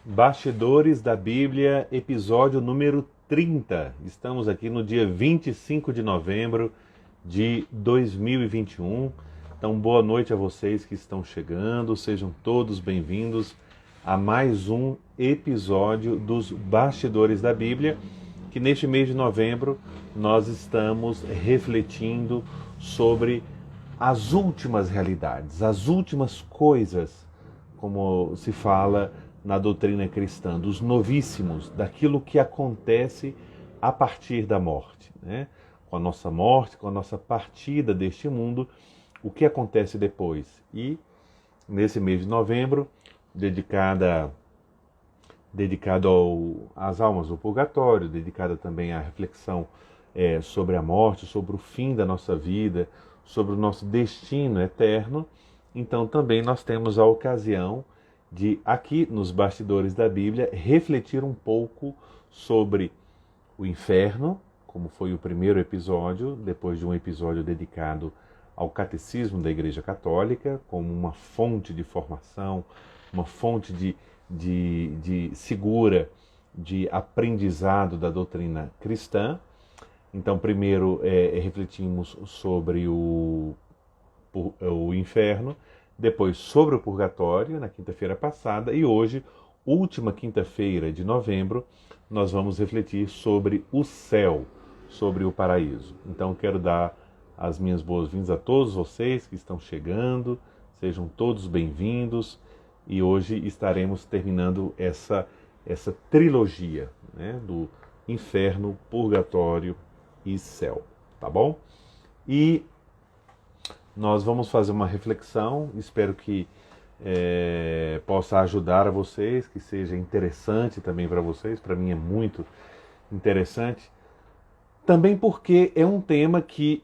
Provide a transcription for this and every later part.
Bastidores da Bíblia, episódio número 30. Estamos aqui no dia 25 de novembro de 2021. Então, boa noite a vocês que estão chegando. Sejam todos bem-vindos a mais um episódio dos Bastidores da Bíblia, que neste mês de novembro nós estamos refletindo sobre as últimas realidades, as últimas coisas, como se fala na doutrina cristã, dos novíssimos, daquilo que acontece a partir da morte, né? Com a nossa morte, com a nossa partida deste mundo, o que acontece depois. E nesse mês de novembro, dedicado às almas do purgatório, dedicada também à reflexão sobre a morte, sobre o fim da nossa vida, sobre o nosso destino eterno. Então também nós temos a ocasião de, aqui nos Bastidores da Bíblia, refletir um pouco sobre o inferno, como foi o primeiro episódio, depois de um episódio dedicado ao catecismo da Igreja Católica, como uma fonte de formação, uma fonte de segura de aprendizado da doutrina cristã. Então, primeiro refletimos sobre o inferno, depois sobre o purgatório, na quinta-feira passada, e hoje, última quinta-feira de novembro, nós vamos refletir sobre o céu, sobre o paraíso. Então, quero dar as minhas boas-vindas a todos vocês que estão chegando, sejam todos bem-vindos, e hoje estaremos terminando essa trilogia, né, do inferno, purgatório e céu, tá bom? E nós vamos fazer uma reflexão, espero que possa ajudar a vocês, que seja interessante também para vocês, para mim é muito interessante, também porque é um tema que,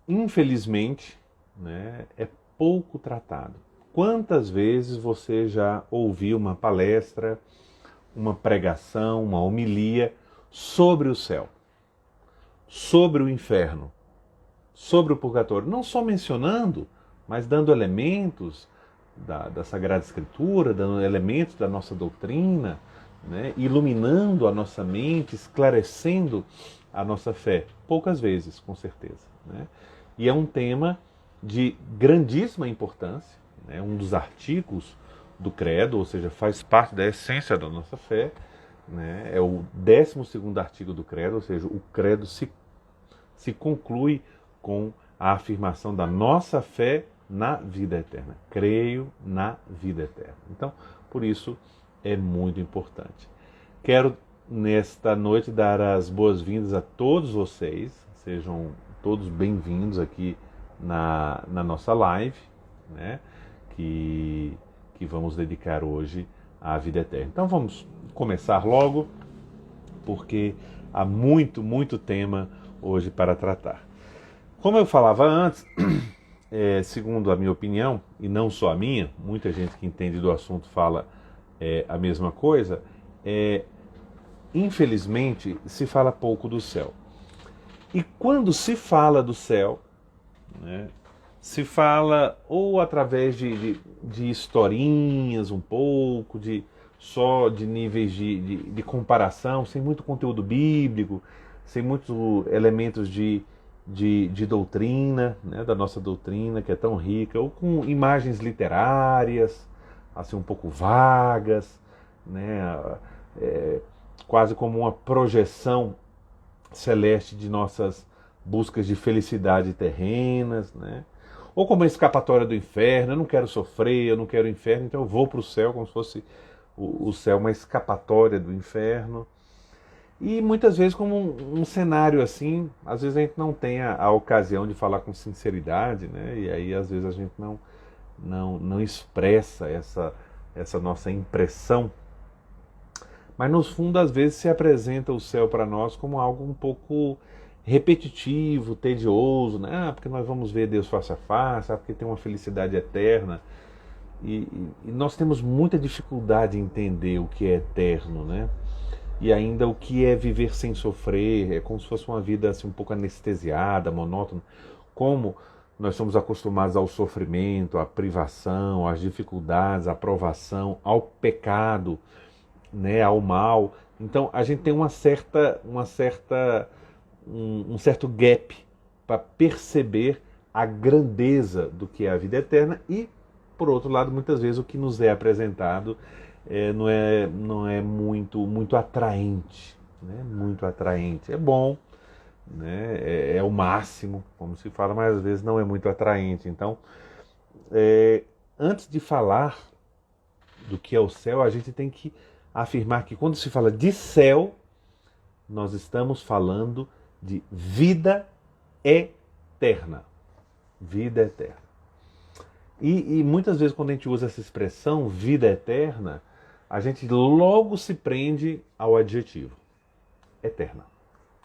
infelizmente, né, é pouco tratado. Quantas vezes você já ouviu uma palestra, uma pregação, uma homilia sobre o céu, sobre o inferno, sobre o purgatório, não só mencionando, mas dando elementos da Sagrada Escritura, dando elementos da nossa doutrina, né, iluminando a nossa mente, esclarecendo a nossa fé, poucas vezes, com certeza, né? E é um tema de grandíssima importância, né, um dos artigos do credo, ou seja, faz parte da essência da nossa fé, né, é o 12º artigo do credo, ou seja, o credo se conclui com a afirmação da nossa fé na vida eterna. Creio na vida eterna. Então, por isso, é muito importante. Quero, nesta noite, dar as boas-vindas a todos vocês. Sejam todos bem-vindos aqui na nossa live, né, que vamos dedicar hoje à vida eterna. Então, vamos começar logo, porque há muito tema hoje para tratar. Como eu falava antes, segundo a minha opinião, e não só a minha, muita gente que entende do assunto fala a mesma coisa, infelizmente se fala pouco do céu. E quando se fala do céu, né, se fala ou através de historinhas um pouco, só de níveis de comparação, sem muito conteúdo bíblico, sem muitos elementos de doutrina, né, da nossa doutrina, que é tão rica, ou com imagens literárias, assim um pouco vagas, né, quase como uma projeção celeste de nossas buscas de felicidade terrenas, né, ou como a escapatória do inferno. Eu não quero sofrer, eu não quero inferno, então eu vou para o céu, como se fosse o céu uma escapatória do inferno. E muitas vezes como um cenário assim, às vezes a gente não tem a ocasião de falar com sinceridade, né? E aí às vezes a gente não expressa essa nossa impressão. Mas no fundo, às vezes se apresenta o céu para nós como algo um pouco repetitivo, tedioso, né? Porque nós vamos ver Deus face a face, porque tem uma felicidade eterna. E nós temos muita dificuldade em entender o que é eterno, né? E ainda o que é viver sem sofrer, é como se fosse uma vida assim, um pouco anestesiada, monótona. Como nós somos acostumados ao sofrimento, à privação, às dificuldades, à provação, ao pecado, né, ao mal. Então a gente tem um certo gap para perceber a grandeza do que é a vida eterna e, por outro lado, muitas vezes o que nos é apresentado não é muito atraente, né? Muito atraente. É bom, né? É o máximo, como se fala, mas às vezes não é muito atraente. Então, antes de falar do que é o céu, a gente tem que afirmar que quando se fala de céu, nós estamos falando de vida eterna. Vida eterna. E muitas vezes quando a gente usa essa expressão, vida eterna, a gente logo se prende ao adjetivo. Eterna.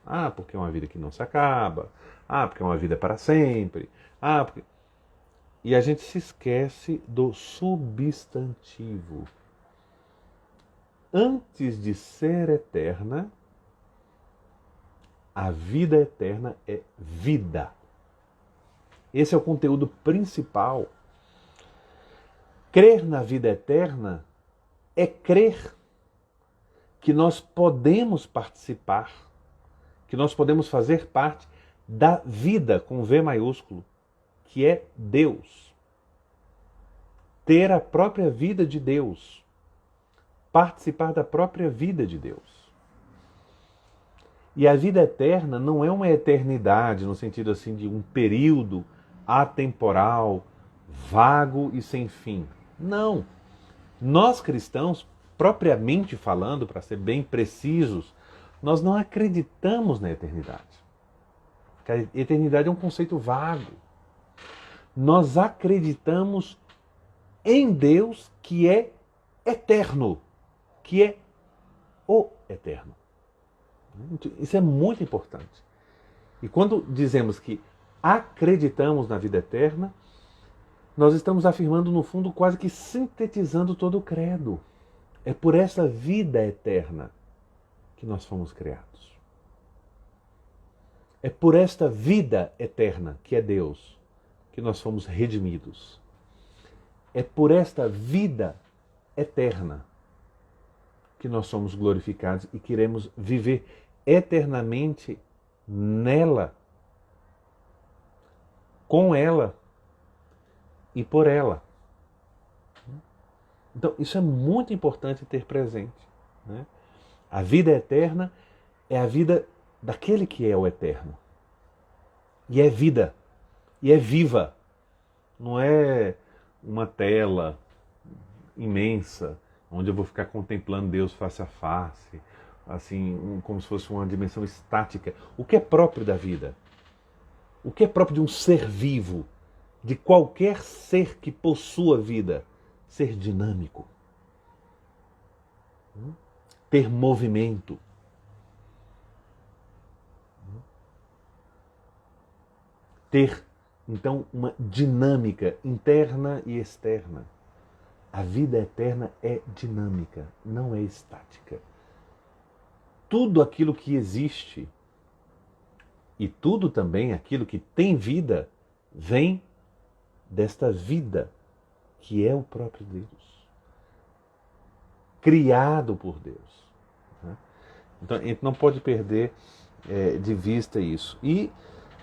Ah, porque é uma vida que não se acaba. Ah, porque é uma vida para sempre. Ah, porque... E a gente se esquece do substantivo. Antes de ser eterna, a vida eterna é vida. Esse é o conteúdo principal. Crer na vida eterna é crer que nós podemos participar, que nós podemos fazer parte da vida, com V maiúsculo, que é Deus. Ter a própria vida de Deus. Participar da própria vida de Deus. E a vida eterna não é uma eternidade, no sentido assim de um período atemporal, vago e sem fim. Não. Nós cristãos, propriamente falando, para ser bem precisos, nós não acreditamos na eternidade. Porque a eternidade é um conceito vago. Nós acreditamos em Deus que é eterno, que é o eterno. Isso é muito importante. E quando dizemos que acreditamos na vida eterna, nós estamos afirmando, no fundo, quase que sintetizando todo o credo. É por essa vida eterna que nós fomos criados. É por esta vida eterna, que é Deus, que nós fomos redimidos. É por esta vida eterna que nós somos glorificados e queremos viver eternamente nela, com ela e por ela. Então, isso é muito importante ter presente, né? A vida eterna é a vida daquele que é o eterno. E é vida. E é viva. Não é uma tela imensa, onde eu vou ficar contemplando Deus face a face, assim, como se fosse uma dimensão estática. O que é próprio da vida? O que é próprio de um ser vivo? De qualquer ser que possua vida? Ser dinâmico. Ter movimento. Ter, então, uma dinâmica interna e externa. A vida eterna é dinâmica, não é estática. Tudo aquilo que existe e tudo também aquilo que tem vida vem desta vida que é o próprio Deus, criado por Deus. Então a gente não pode perder de vista isso. E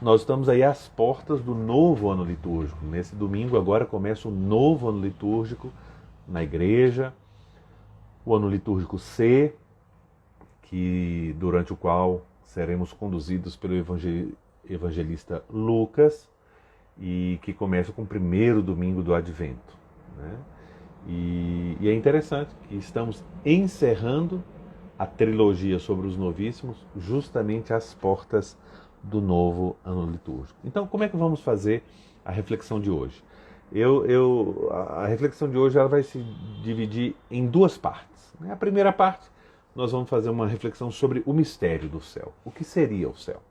nós estamos aí às portas do novo ano litúrgico. Nesse domingo agora começa o novo ano litúrgico na igreja, o ano litúrgico C, durante o qual seremos conduzidos pelo evangelista Lucas, e que começa com o primeiro domingo do Advento, né? E é interessante que estamos encerrando a trilogia sobre os novíssimos justamente às portas do novo ano litúrgico. Então, como é que vamos fazer a reflexão de hoje? A reflexão de hoje ela vai se dividir em duas partes. A primeira parte, nós vamos fazer uma reflexão sobre o mistério do céu. O que seria o céu?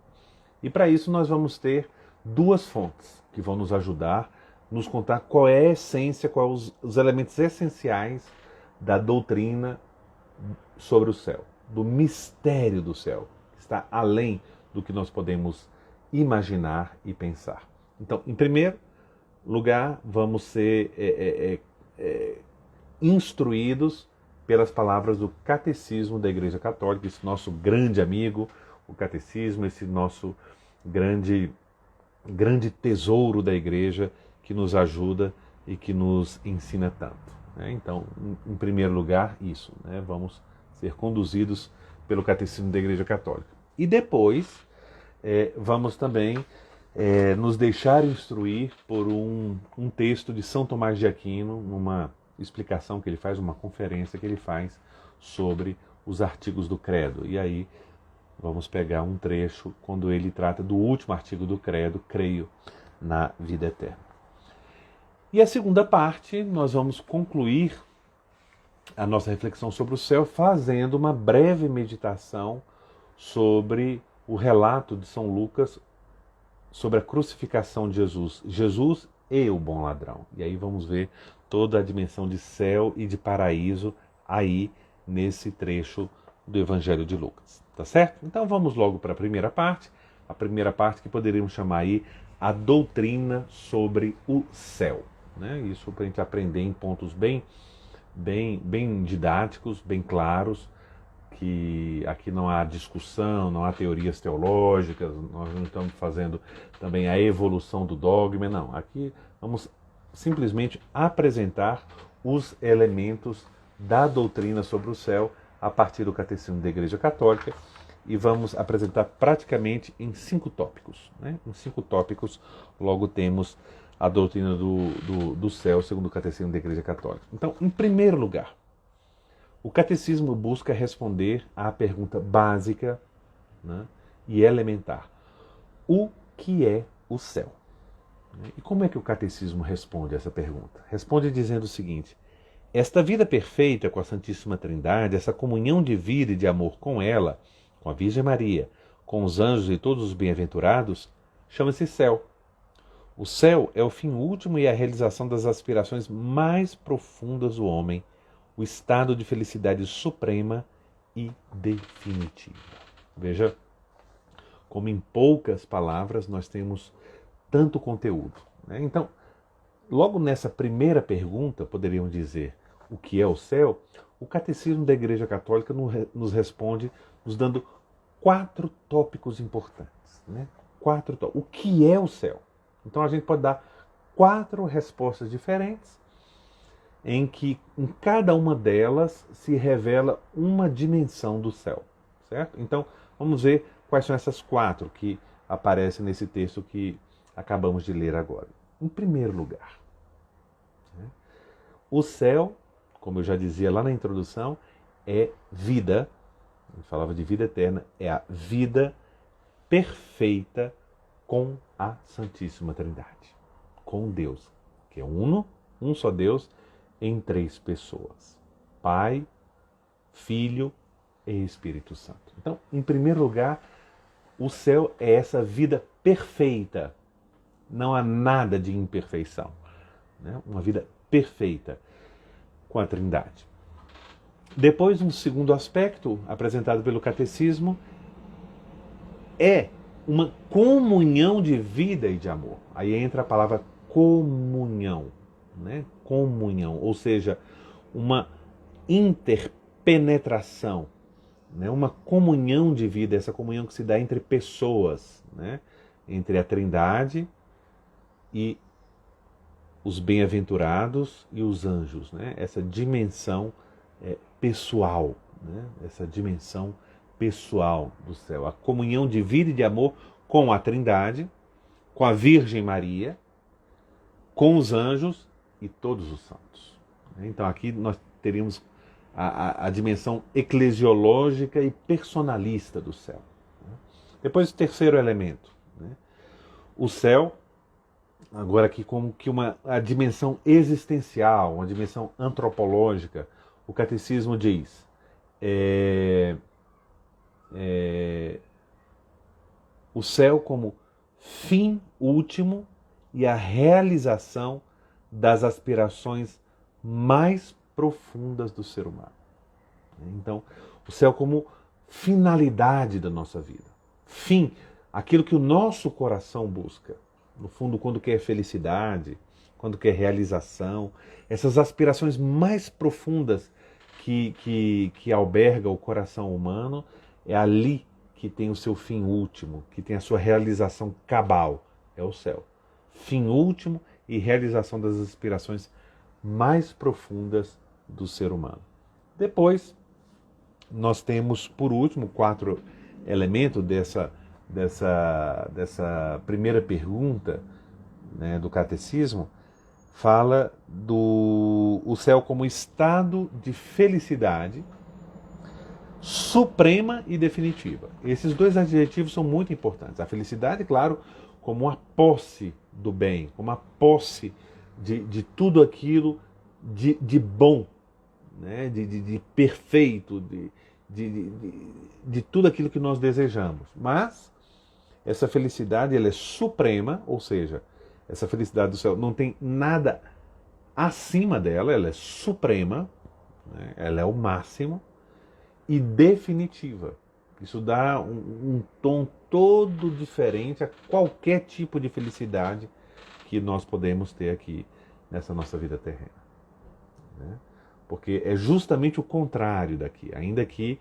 E para isso nós vamos ter duas fontes que vão nos ajudar, nos contar qual é a essência, quais os elementos essenciais da doutrina sobre o céu, do mistério do céu, que está além do que nós podemos imaginar e pensar. Então, em primeiro lugar, vamos ser instruídos pelas palavras do Catecismo da Igreja Católica, esse nosso grande amigo, o Catecismo, esse nosso grande tesouro da Igreja que nos ajuda e que nos ensina tanto. Então, em primeiro lugar, isso. Vamos ser conduzidos pelo Catecismo da Igreja Católica. E depois, vamos também nos deixar instruir por um texto de São Tomás de Aquino, numa explicação que ele faz, uma conferência que ele faz sobre os artigos do credo. E aí vamos pegar um trecho quando ele trata do último artigo do credo, creio na vida eterna. E a segunda parte, nós vamos concluir a nossa reflexão sobre o céu fazendo uma breve meditação sobre o relato de São Lucas sobre a crucificação de Jesus. Jesus e o bom ladrão. E aí vamos ver toda a dimensão de céu e de paraíso aí nesse trecho do Evangelho de Lucas. Tá certo? Então vamos logo para a primeira parte que poderíamos chamar aí a doutrina sobre o céu. Isso para a gente aprender em pontos bem didáticos, bem claros, que aqui não há discussão, não há teorias teológicas, nós não estamos fazendo também a evolução do dogma, não. Aqui vamos simplesmente apresentar os elementos da doutrina sobre o céu a partir do Catecismo da Igreja Católica e vamos apresentar praticamente em 5 tópicos. Em 5 tópicos, logo temos a doutrina do céu segundo o Catecismo da Igreja Católica. Então, em primeiro lugar, o Catecismo busca responder à pergunta básica e elementar. O que é o céu? E como é que o Catecismo responde a essa pergunta? Responde dizendo o seguinte: esta vida perfeita com a Santíssima Trindade, essa comunhão de vida e de amor com ela, com a Virgem Maria, com os anjos e todos os bem-aventurados, chama-se céu. O céu é o fim último e a realização das aspirações mais profundas do homem, o estado de felicidade suprema e definitiva. Veja como em poucas palavras nós temos tanto conteúdo. Então, logo nessa primeira pergunta, poderíamos dizer o que é o céu, o Catecismo da Igreja Católica nos responde nos dando 4 tópicos importantes. 4 tópicos. O que é o céu? Então a gente pode dar 4 respostas diferentes, em que em cada uma delas se revela uma dimensão do céu, certo? Então, vamos ver quais são essas 4 que aparecem nesse texto que acabamos de ler agora. Em primeiro lugar, o céu, como eu já dizia lá na introdução, é vida, eu falava de vida eterna, é a vida perfeita com a Santíssima Trindade, com Deus, que é um só Deus, em 3 pessoas: Pai, Filho e Espírito Santo. Então, em primeiro lugar, o céu é essa vida perfeita. Não há nada de imperfeição. Uma vida perfeita com a Trindade. Depois, um segundo aspecto apresentado pelo Catecismo é uma comunhão de vida e de amor. Aí entra a palavra comunhão. Comunhão, ou seja, uma interpenetração, uma comunhão de vida, essa comunhão que se dá entre pessoas, entre a Trindade e os bem-aventurados e os anjos, essa dimensão pessoal, essa dimensão pessoal do céu, a comunhão de vida e de amor com a Trindade, com a Virgem Maria, com os anjos e todos os santos. Então aqui nós teríamos a dimensão eclesiológica e personalista do céu. Depois o terceiro elemento, o céu, agora aqui como que a dimensão existencial, uma dimensão antropológica. O Catecismo diz, o céu como fim último e a realização das aspirações mais profundas do ser humano. Então, o céu como finalidade da nossa vida. Fim, aquilo que o nosso coração busca. No fundo, quando quer felicidade, quando quer realização, essas aspirações mais profundas que alberga o coração humano, é ali que tem o seu fim último, que tem a sua realização cabal, é o céu. Fim último e realização das aspirações mais profundas do ser humano. Depois, nós temos, por último, 4 elementos dessa primeira pergunta, né, do catecismo. Fala do o céu como estado de felicidade suprema e definitiva. Esses 2 adjetivos são muito importantes. A felicidade, claro, como uma posse do bem, como uma posse de tudo aquilo de bom, né? de perfeito, de tudo aquilo que nós desejamos. Mas essa felicidade, ela é suprema, ou seja, essa felicidade do céu não tem nada acima dela, ela é suprema, né? Ela é o máximo, e definitiva. Isso dá um tom todo diferente a qualquer tipo de felicidade que nós podemos ter aqui nessa nossa vida terrena, né? Porque é justamente o contrário daqui. Ainda que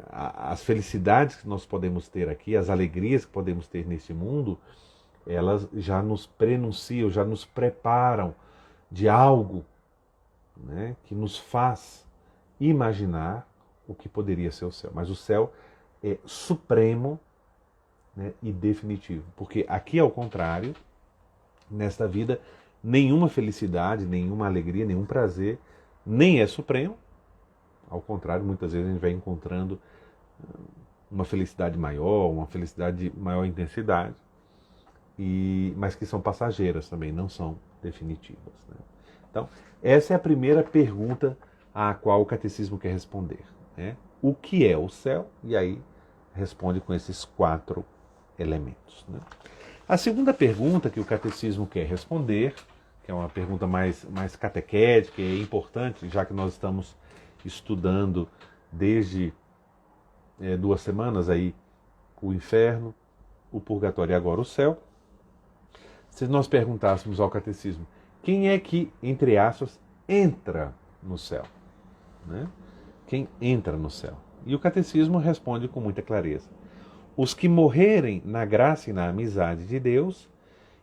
as felicidades que nós podemos ter aqui, as alegrias que podemos ter neste mundo, elas já nos prenunciam, já nos preparam de algo, né, que nos faz imaginar o que poderia ser o céu. Mas o céu é supremo, né, e definitivo. Porque aqui, ao contrário, nesta vida, nenhuma felicidade, nenhuma alegria, nenhum prazer, nem é supremo. Ao contrário, muitas vezes a gente vai encontrando uma felicidade maior, uma felicidade de maior intensidade, mas que são passageiras também, não são definitivas, né? Então, essa é a primeira pergunta à qual o catecismo quer responder, né? O que é o céu? E aí responde com esses 4 elementos, né? A segunda pergunta que o catecismo quer responder, que é uma pergunta mais catequética e importante, já que nós estamos estudando desde 2 semanas aí o inferno, o purgatório e agora o céu. Se nós perguntássemos ao catecismo, quem é que, entre aspas, entra no céu, né? Quem entra no céu? E o catecismo responde com muita clareza: os que morrerem na graça e na amizade de Deus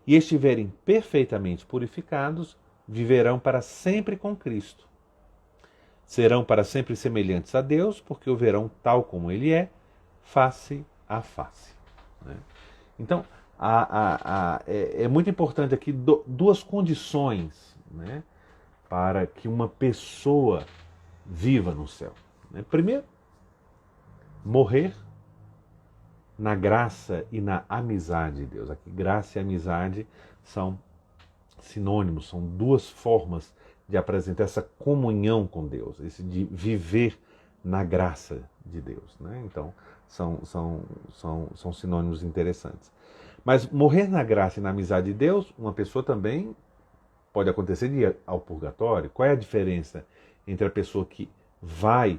e estiverem perfeitamente purificados, viverão para sempre com Cristo. Serão para sempre semelhantes a Deus, porque o verão tal como Ele é, face a face, né? Então, é muito importante aqui 2 condições, né, para que uma pessoa viva no céu, né? Primeiro, morrer na graça e na amizade de Deus. Aqui, graça e amizade são sinônimos, são 2 formas de apresentar essa comunhão com Deus, esse de viver na graça de Deus, né? Então, são sinônimos interessantes. Mas morrer na graça e na amizade de Deus, uma pessoa também pode acontecer de ir ao purgatório. Qual é a diferença entre a pessoa que vai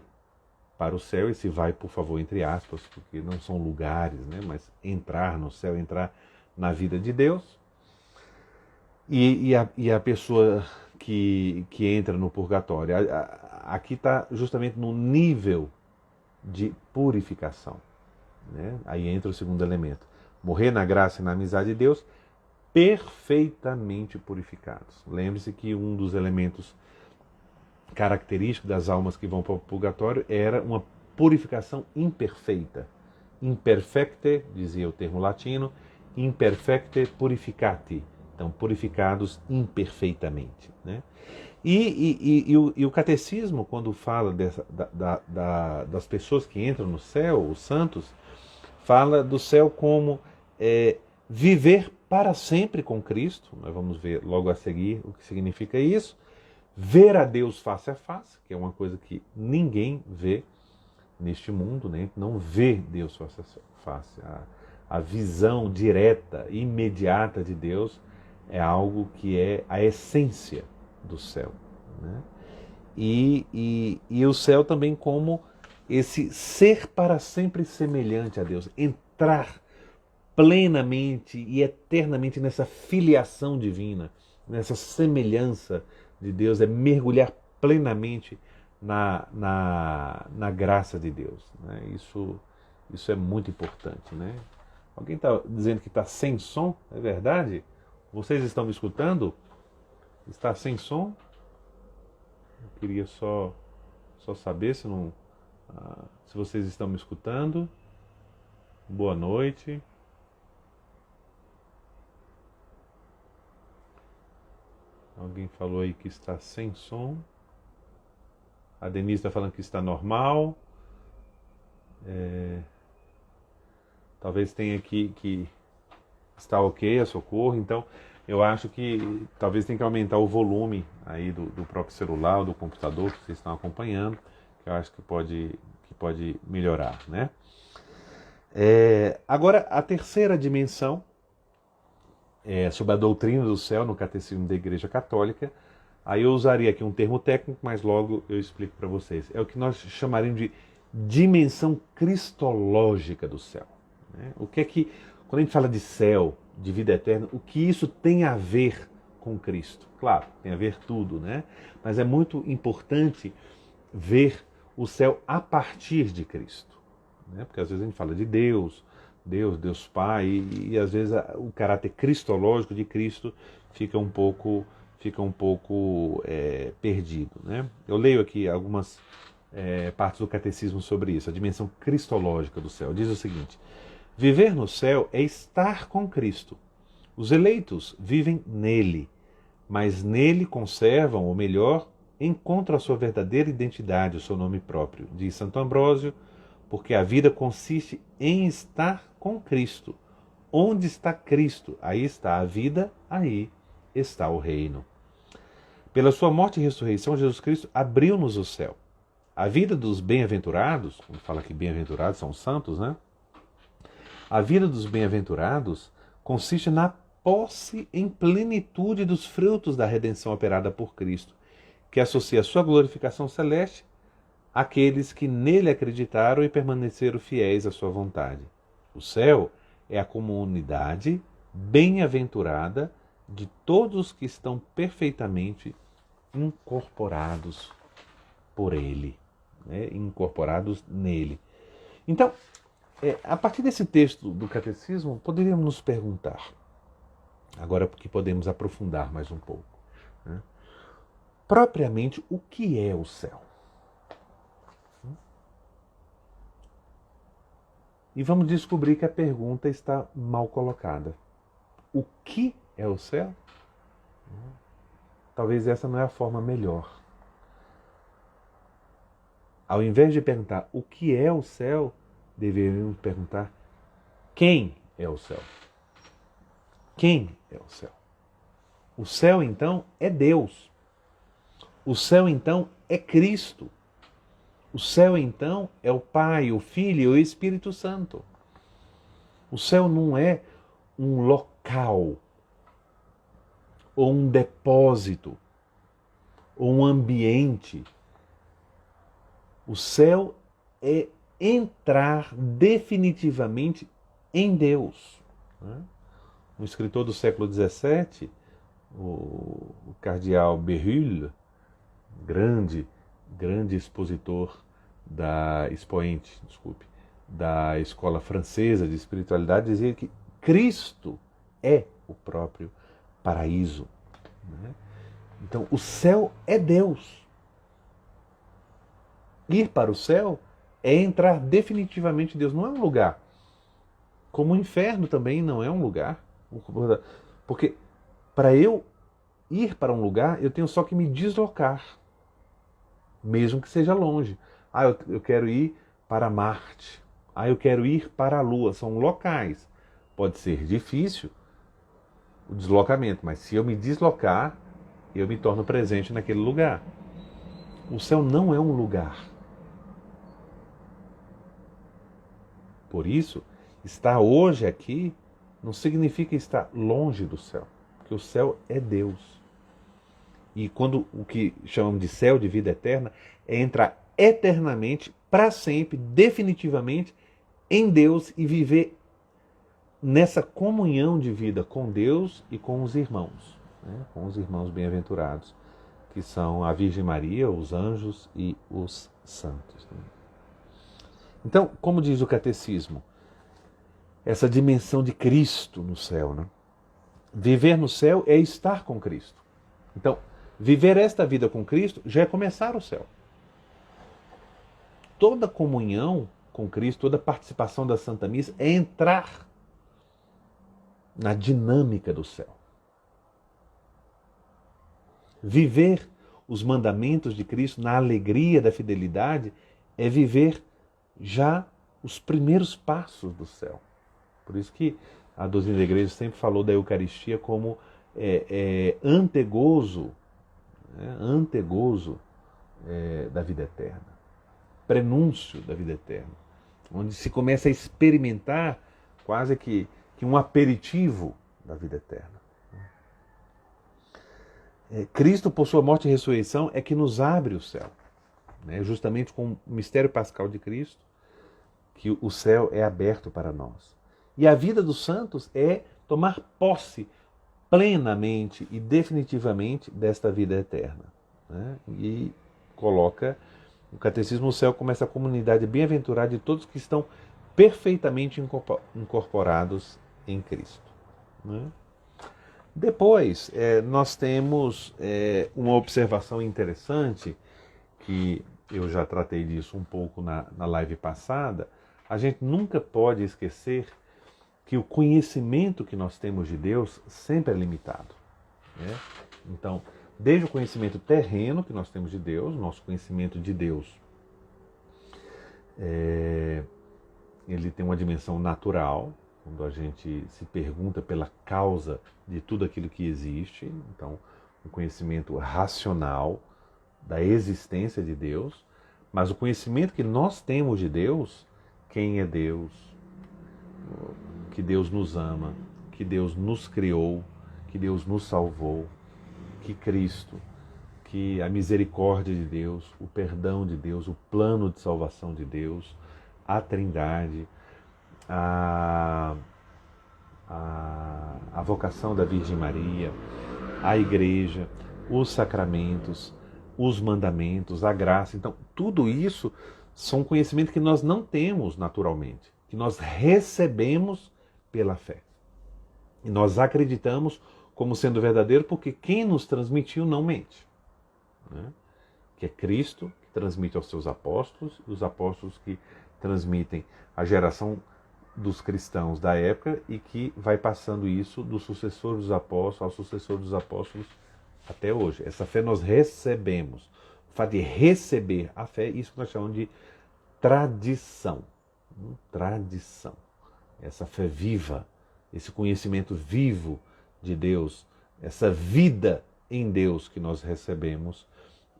para o céu, e se vai, por favor, entre aspas, porque não são lugares, né, mas entrar no céu, entrar na vida de Deus, e a pessoa que entra no purgatório? Aqui está justamente no nível de purificação, né? Aí entra o segundo elemento. Morrer na graça e na amizade de Deus, perfeitamente purificados. Lembre-se que um dos elementos característicos das almas que vão para o purgatório era uma purificação imperfeita. Imperfecte, dizia o termo latino, imperfecte purificati. Então, purificados imperfeitamente, né? E o catecismo, quando fala das pessoas que entram no céu, os santos, fala do céu como viver para sempre com Cristo. Nós vamos ver logo a seguir o que significa isso. Ver a Deus face a face, que é uma coisa que ninguém vê neste mundo, né? Não vê Deus face a face. A visão direta, imediata de Deus é algo que é a essência do céu, né? E o céu também como esse ser para sempre semelhante a Deus, entrar plenamente e eternamente nessa filiação divina, nessa semelhança de Deus, é mergulhar plenamente na graça de Deus, né? Isso é muito importante, né? Alguém está dizendo que está sem som? É verdade? Vocês estão me escutando? Está sem som? Eu queria só saber se não, se vocês estão me escutando. Boa noite. Alguém falou aí que está sem som. A Denise está falando que está normal. Talvez tenha que está ok a Socorro. Então, eu acho que talvez tenha que aumentar o volume aí do próprio celular ou do computador que vocês estão acompanhando, que eu acho que pode melhorar, né? Agora, a terceira dimensão sobre a doutrina do céu no Catecismo da Igreja Católica. Aí eu usaria aqui um termo técnico, mas logo eu explico para vocês. É o que nós chamaríamos de dimensão cristológica do céu, né? O que é que, quando a gente fala de céu, de vida eterna, o que isso tem a ver com Cristo? Claro, tem a ver tudo, né? Mas é muito importante ver o céu a partir de Cristo, né? Porque às vezes a gente fala de Deus Pai, e às vezes o caráter cristológico de Cristo fica um pouco perdido, né? Eu leio aqui algumas partes do catecismo sobre isso, a dimensão cristológica do céu. Diz o seguinte: viver no céu é estar com Cristo. Os eleitos vivem nele, mas nele conservam, ou melhor, encontram a sua verdadeira identidade, o seu nome próprio. Diz Santo Ambrósio, porque a vida consiste em estar com Cristo. Onde está Cristo, aí está a vida, aí está o reino. Pela sua morte e ressurreição, Jesus Cristo abriu-nos o céu. A vida dos bem-aventurados, quando fala que bem-aventurados são santos, né? A vida dos bem-aventurados consiste na posse em plenitude dos frutos da redenção operada por Cristo, que associa a sua glorificação celeste àqueles que nele acreditaram e permaneceram fiéis à sua vontade. O céu é a comunidade bem-aventurada de todos que estão perfeitamente incorporados por ele, né? Incorporados nele. Então, a partir desse texto do Catecismo, poderíamos nos perguntar, agora que podemos aprofundar mais um pouco, né? Propriamente, o que é o céu? E vamos descobrir que a pergunta está mal colocada. O que é o céu? Talvez essa não é a forma melhor. Ao invés de perguntar o que é o céu, deveríamos perguntar quem é o céu. Quem é o céu? O céu, então, é Deus. O céu, então, é Cristo. O céu, então, é o Pai, o Filho e o Espírito Santo. O céu não é um local, ou um depósito, ou um ambiente. O céu é entrar definitivamente em Deus. Um escritor do século XVII, o cardeal Bérulle, grande expositor da escola francesa de espiritualidade, dizia que Cristo é o próprio paraíso, né? Então, o céu é Deus. Ir para o céu é entrar definitivamente em Deus. Não é um lugar. Como o inferno também não é um lugar. Porque para eu ir para um lugar, eu tenho só que me deslocar, mesmo que seja longe. Eu quero ir para Marte. Eu quero ir para a Lua. São locais. Pode ser difícil o deslocamento, mas se eu me deslocar, eu me torno presente naquele lugar. O céu não é um lugar. Por isso, estar hoje aqui não significa estar longe do céu, porque o céu é Deus. E quando o que chamamos de céu, de vida eterna, é entrar eternamente, para sempre, definitivamente, em Deus e viver nessa comunhão de vida com Deus e com os irmãos, né? Com os irmãos bem-aventurados que são a Virgem Maria, os anjos e os santos. Então, como diz o catecismo, essa dimensão de Cristo no céu, né? Viver no céu é estar com Cristo. Então, viver esta vida com Cristo já é começar o céu. Toda comunhão com Cristo, toda participação da Santa Missa é entrar na dinâmica do céu. Viver os mandamentos de Cristo na alegria da fidelidade é viver já os primeiros passos do céu. Por isso que a doutrina da igreja sempre falou da Eucaristia como antegozo, da vida eterna, prenúncio da vida eterna, onde se começa a experimentar quase que um aperitivo da vida eterna. Cristo, por sua morte e ressurreição, é que nos abre o céu. Justamente com o mistério pascal de Cristo, que o céu é aberto para nós. E a vida dos santos é tomar posse plenamente e definitivamente desta vida eterna. E coloca o catecismo no céu como essa comunidade bem-aventurada de todos que estão perfeitamente incorporados em Cristo. Depois, nós temos uma observação interessante, que eu já tratei disso um pouco na live passada. A gente nunca pode esquecer que o conhecimento que nós temos de Deus sempre é limitado. Então, desde o conhecimento terreno que nós temos de Deus, nosso conhecimento de Deus, ele tem uma dimensão natural, quando a gente se pergunta pela causa de tudo aquilo que existe. Então, um conhecimento racional da existência de Deus, mas o conhecimento que nós temos de Deus, quem é Deus, que Deus nos ama, que Deus nos criou, que Deus nos salvou, que Cristo, que a misericórdia de Deus, o perdão de Deus, o plano de salvação de Deus, a Trindade, a vocação da Virgem Maria, a Igreja, os sacramentos, os mandamentos, a graça. Então, tudo isso são conhecimentos que nós não temos naturalmente, que nós recebemos pela fé. E nós acreditamos como sendo verdadeiro porque quem nos transmitiu não mente. Que é Cristo, que transmite aos seus apóstolos, e os apóstolos que transmitem à geração dos cristãos da época e que vai passando isso do sucessor dos apóstolos ao sucessor dos apóstolos até hoje. Essa fé nós recebemos. O fato de receber a fé, isso que nós chamamos de tradição. Tradição. Essa fé viva, esse conhecimento vivo de Deus, essa vida em Deus que nós recebemos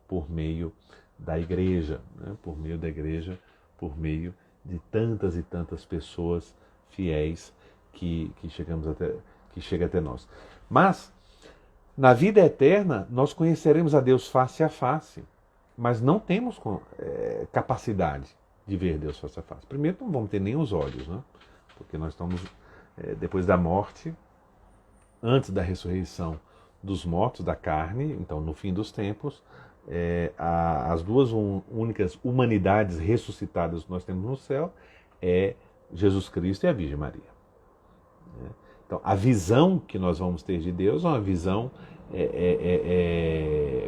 por meio da igreja, por meio da igreja, por meio de tantas e tantas pessoas fiéis que chega até nós. Mas, na vida eterna, nós conheceremos a Deus face a face, mas não temos capacidade de ver Deus face a face. Primeiro, não vamos ter nem os olhos, porque nós estamos, depois da morte, antes da ressurreição dos mortos, da carne, então no fim dos tempos, as duas únicas humanidades ressuscitadas que nós temos no céu é Jesus Cristo e a Virgem Maria. Então, a visão que nós vamos ter de Deus é uma visão,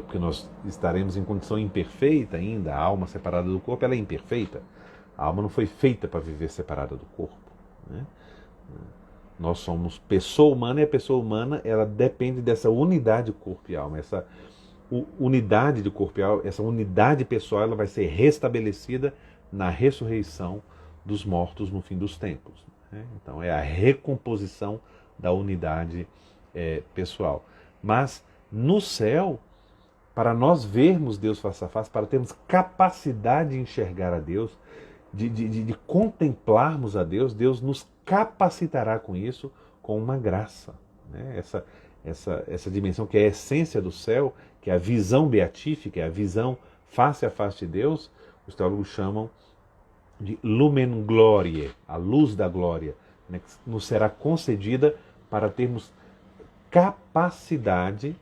porque nós estaremos em condição imperfeita ainda, a alma separada do corpo, ela é imperfeita. A alma não foi feita para viver separada do corpo. Nós somos pessoa humana e a pessoa humana ela depende dessa unidade corpo e alma. Essa unidade de corpo e alma, essa unidade pessoal, ela vai ser restabelecida na ressurreição dos mortos no fim dos tempos. Então é a recomposição da unidade pessoal. Mas no céu, para nós vermos Deus face a face, para termos capacidade de enxergar a Deus, de contemplarmos a Deus, Deus nos capacitará com isso, com uma graça. Essa dimensão que é a essência do céu, que é a visão beatífica, é a visão face a face de Deus, os teólogos chamam de lumen gloriae, a luz da glória, que nos será concedida para termos capacidade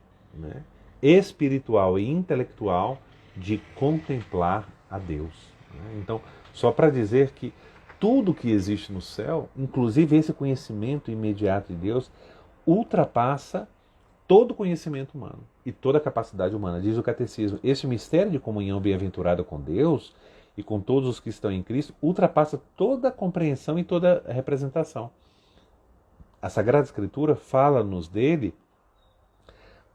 espiritual e intelectual de contemplar a Deus. Então, só para dizer que tudo que existe no céu, inclusive esse conhecimento imediato de Deus, ultrapassa todo conhecimento humano e toda capacidade humana. Diz o catecismo, esse mistério de comunhão bem-aventurada com Deus e com todos os que estão em Cristo ultrapassa toda a compreensão e toda a representação. A Sagrada Escritura fala-nos dele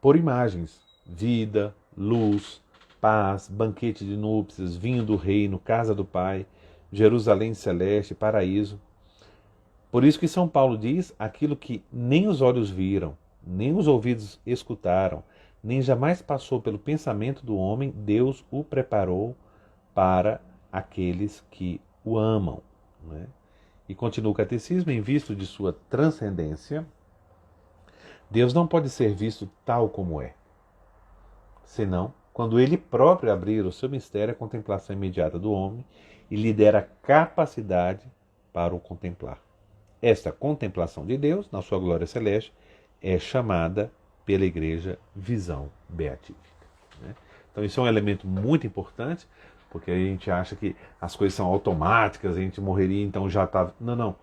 por imagens: vida, luz, paz, banquete de núpcias, vinho do reino, casa do Pai, Jerusalém celeste, paraíso. Por isso que São Paulo diz, aquilo que nem os olhos viram, nem os ouvidos escutaram, nem jamais passou pelo pensamento do homem, Deus o preparou para aqueles que o amam. Né? E continua o catecismo, em vista de sua transcendência, Deus não pode ser visto tal como é, senão quando ele próprio abrir o seu mistério à contemplação imediata do homem e lhe der a capacidade para o contemplar. Esta contemplação de Deus, na sua glória celeste, é chamada pela Igreja visão beatífica. Né? Então isso é um elemento muito importante, porque a gente acha que as coisas são automáticas, a gente morreria, então já está... Não.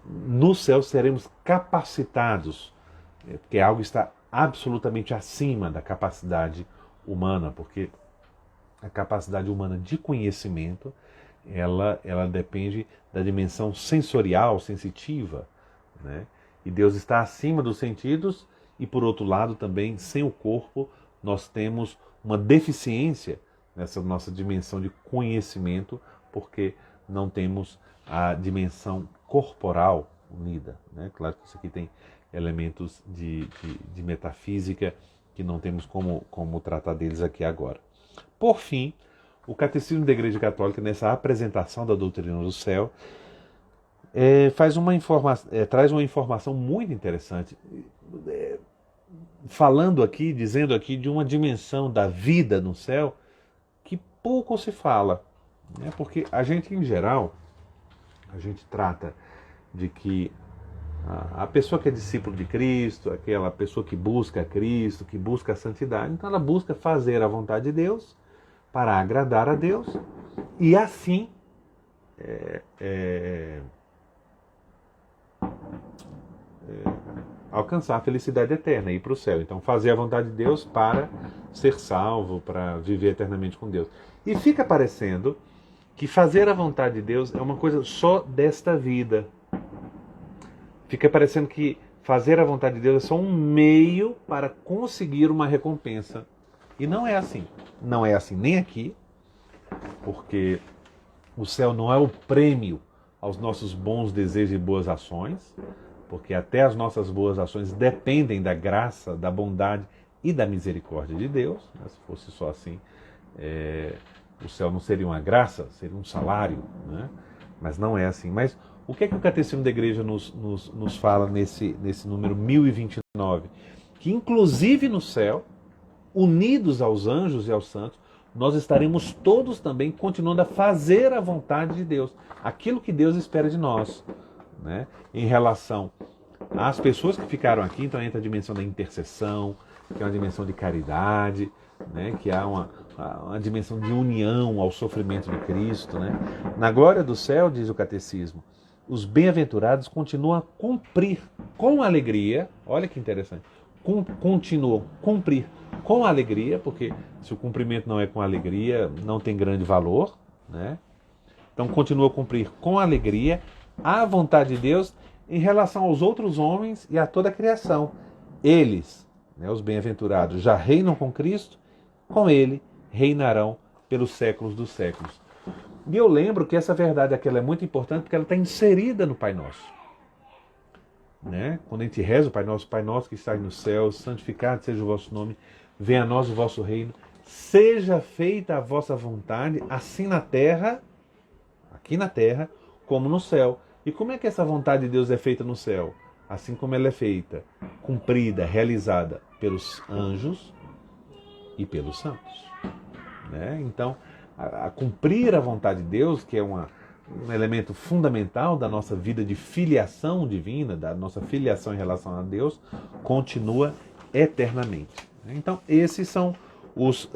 No céu seremos capacitados, porque algo está absolutamente acima da capacidade humana, porque a capacidade humana de conhecimento, ela depende da dimensão sensorial, sensitiva, né? E Deus está acima dos sentidos e, por outro lado, também, sem o corpo, nós temos uma deficiência nessa nossa dimensão de conhecimento, porque não temos a dimensão corporal unida. Né? Claro que isso aqui tem elementos de metafísica que não temos como tratar deles aqui agora. Por fim, o Catecismo da Igreja Católica, nessa apresentação da doutrina do céu, traz uma informação muito interessante, falando aqui, dizendo aqui de uma dimensão da vida no céu que pouco se fala, né? Porque a gente, em geral, a gente trata de que a pessoa que é discípulo de Cristo, aquela pessoa que busca Cristo, que busca a santidade, então ela busca fazer a vontade de Deus para agradar a Deus e assim alcançar a felicidade eterna, ir para o céu. Então fazer a vontade de Deus para ser salvo, para viver eternamente com Deus. E fica parecendo que fazer a vontade de Deus é uma coisa só desta vida. Fica parecendo que fazer a vontade de Deus é só um meio para conseguir uma recompensa. E não é assim. Não é assim nem aqui, porque o céu não é o prêmio aos nossos bons desejos e boas ações, porque até as nossas boas ações dependem da graça, da bondade e da misericórdia de Deus. Se fosse só assim, o céu não seria uma graça, seria um salário, né? Mas não é assim. Mas o que é que o Catecismo da Igreja nos fala nesse número 1029? Que inclusive no céu, unidos aos anjos e aos santos, nós estaremos todos também continuando a fazer a vontade de Deus, aquilo que Deus espera de nós, né? Em relação às pessoas que ficaram aqui, então entra a dimensão da intercessão, que é uma dimensão de caridade, né? Que há uma dimensão de união ao sofrimento de Cristo, né? Na glória do céu, diz o Catecismo, os bem-aventurados continuam a cumprir com alegria, olha que interessante, continuam a cumprir com alegria, porque se o cumprimento não é com alegria, não tem grande valor, né? Então continua a cumprir com alegria a vontade de Deus em relação aos outros homens e a toda a criação. Eles, né, os bem-aventurados, já reinam com Cristo, com Ele reinarão pelos séculos dos séculos. E eu lembro que essa verdade aqui ela é muito importante porque ela está inserida no Pai Nosso. Né? Quando a gente reza o Pai Nosso que está no céu, santificado seja o vosso nome, venha a nós o vosso reino, seja feita a vossa vontade, assim na terra, aqui na terra, como no céu. E como é que essa vontade de Deus é feita no céu? Assim como ela é feita, cumprida, realizada pelos anjos e pelos santos. Né? Então, a cumprir a vontade de Deus, que é um elemento fundamental da nossa vida de filiação divina, da nossa filiação em relação a Deus, continua eternamente. Então, esses são os